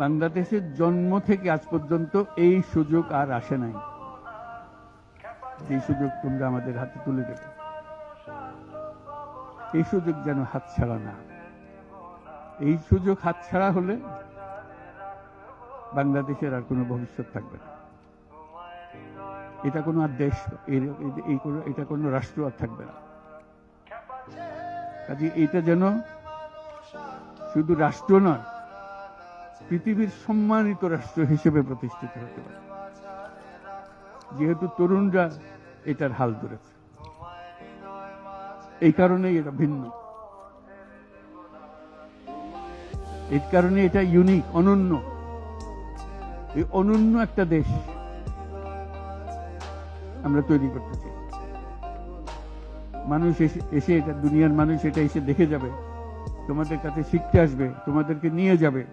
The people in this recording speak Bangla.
বাংলাদেশের জন্ম থেকে আজ পর্যন্ত এই সুযোগ আর আসে নাই, যে সুযোগ তোমরা আমাদের হাতে তুলে দেবে। এই সুযোগ যেন হাতছাড়া না। এই সুযোগ হাতছাড়া হলে বাংলাদেশের আর কোনো ভবিষ্যৎ থাকবে না। এটা কোনো আর দেশ, এটা কোনো রাষ্ট্র আর থাকবে না। কাজে এটা যেন শুধু রাষ্ট্র নয়, পৃথিবীর সম্মানিত রাষ্ট্র হিসেবে প্রতিষ্ঠিত হতে পারে, যেহেতু তরুণরা এটার হাল ধরেছে। এই কারণেই এটা ভিন্ন, এই কারণে এটা ইউনিক, অনন্য। এই অনন্য একটা দেশ আমরা তৈরি করতে চাই। মানুষ এসে এটা, দুনিয়ার মানুষ এটা এসে দেখে যাবে, তোমাদের কাছে শিখতে আসবে, তোমাদেরকে নিয়ে যাবে।